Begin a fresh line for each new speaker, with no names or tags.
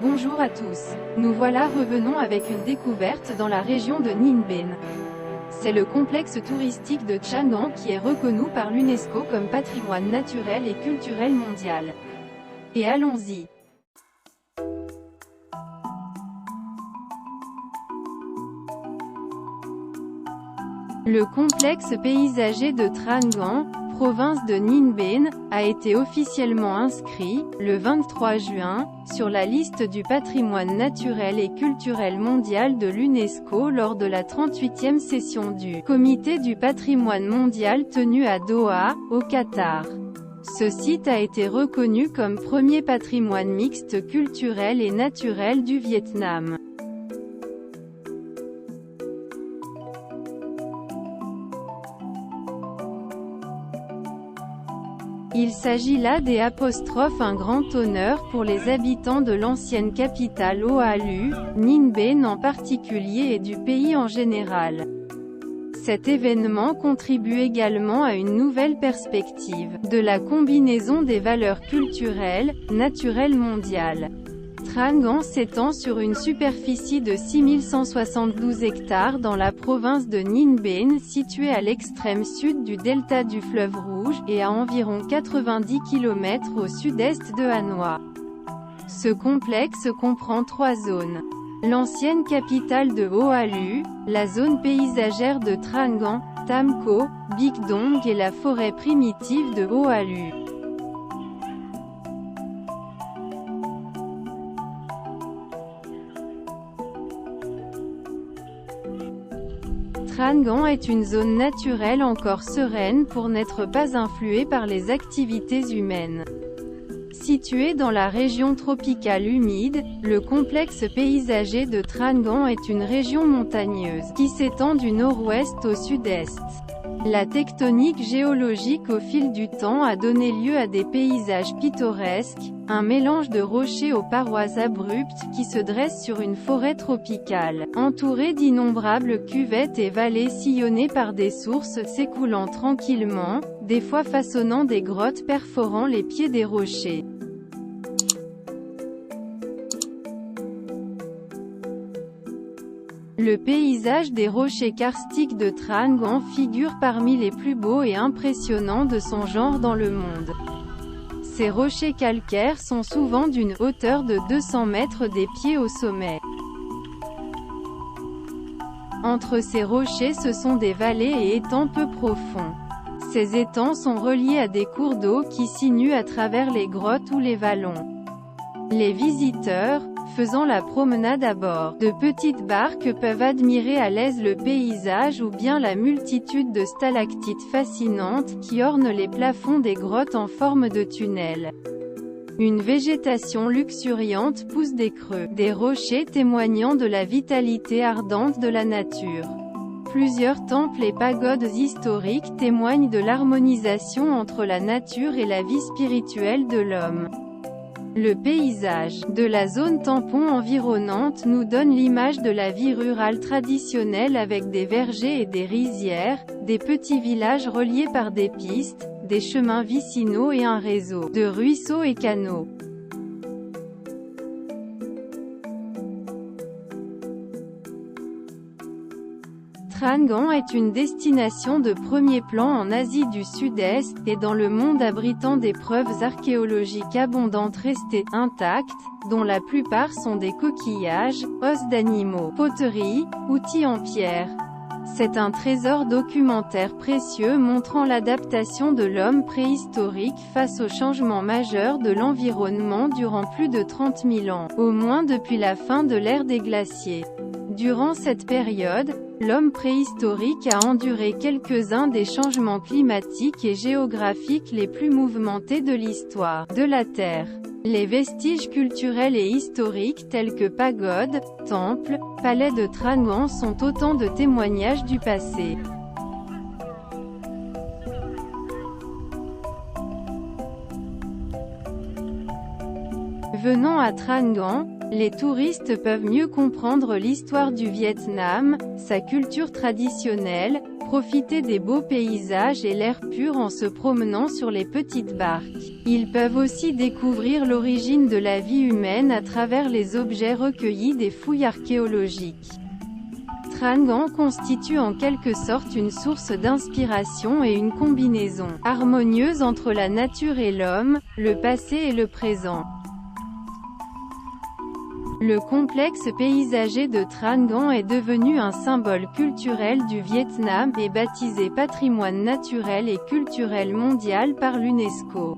Bonjour à tous. Nous voilà revenons avec une découverte dans la région de Ninh Binh. C'est le complexe touristique de Chang'an qui est reconnu par l'UNESCO comme patrimoine naturel et culturel mondial. Et allons-y. Le complexe paysager de Trangban, province de Ninh Binh, a été officiellement inscrit, le 23 juin, sur la liste du patrimoine naturel et culturel mondial de l'UNESCO lors de la 38e session du Comité du patrimoine mondial tenue à Doha, au Qatar. Ce site a été reconnu comme premier patrimoine mixte culturel et naturel du Vietnam. Il s'agit là un grand honneur pour les habitants de l'ancienne capitale Oahu, Ninh Binh en particulier et du pays en général. Cet événement contribue également à une nouvelle perspective, de la combinaison des valeurs culturelles, naturelles mondiales. Trangban s'étend sur une superficie de 6172 hectares dans la province de Ninh Binh située à l'extrême sud du delta du fleuve Rouge, et à environ 90 km au sud-est de Hanoï. Ce complexe comprend 3 zones. L'ancienne capitale de Oahu, la zone paysagère de Trangban, Tam Co, Bic Dong et la forêt primitive de Oahu. Trangban est une zone naturelle encore sereine pour n'être pas influée par les activités humaines. Situé dans la région tropicale humide, le complexe paysager de Trangban est une région montagneuse, qui s'étend du nord-ouest au sud-est. La tectonique géologique au fil du temps a donné lieu à des paysages pittoresques, un mélange de rochers aux parois abruptes qui se dressent sur une forêt tropicale, entourée d'innombrables cuvettes et vallées sillonnées par des sources s'écoulant tranquillement, des fois façonnant des grottes perforant les pieds des rochers. Le paysage des rochers karstiques de Trangban figure parmi les plus beaux et impressionnants de son genre dans le monde. Ces rochers calcaires sont souvent d'une hauteur de 200 mètres des pieds au sommet. Entre ces rochers ce sont des vallées et étangs peu profonds. Ces étangs sont reliés à des cours d'eau qui sinuent à travers les grottes ou les vallons. Les visiteurs, faisant la promenade à bord de petites barques peuvent admirer à l'aise le paysage ou bien la multitude de stalactites fascinantes qui ornent les plafonds des grottes en forme de tunnels. Une végétation luxuriante pousse des creux, des rochers témoignant de la vitalité ardente de la nature. Plusieurs temples et pagodes historiques témoignent de l'harmonisation entre la nature et la vie spirituelle de l'homme. Le paysage de la zone tampon environnante nous donne l'image de la vie rurale traditionnelle avec des vergers et des rizières, des petits villages reliés par des pistes, des chemins vicinaux et un réseau de ruisseaux et canaux. Trangban est une destination de premier plan en Asie du Sud-Est, et dans le monde abritant des preuves archéologiques abondantes restées intactes, dont la plupart sont des coquillages, os d'animaux, poteries, outils en pierre. C'est un trésor documentaire précieux montrant l'adaptation de l'homme préhistorique face aux changements majeurs de l'environnement durant plus de 30 000 ans, au moins depuis la fin de l'ère des glaciers. Durant cette période, l'homme préhistorique a enduré quelques-uns des changements climatiques et géographiques les plus mouvementés de l'histoire de la Terre. Les vestiges culturels et historiques tels que pagodes, temples, palais de Trangban sont autant de témoignages du passé. Venant à Trangban, les touristes peuvent mieux comprendre l'histoire du Vietnam, sa culture traditionnelle, profiter des beaux paysages et l'air pur en se promenant sur les petites barques. Ils peuvent aussi découvrir l'origine de la vie humaine à travers les objets recueillis des fouilles archéologiques. Trangan constitue en quelque sorte une source d'inspiration et une combinaison harmonieuse entre la nature et l'homme, le passé et le présent. Le complexe paysager de Trangan est devenu un symbole culturel du Vietnam et baptisé patrimoine naturel et culturel mondial par l'UNESCO.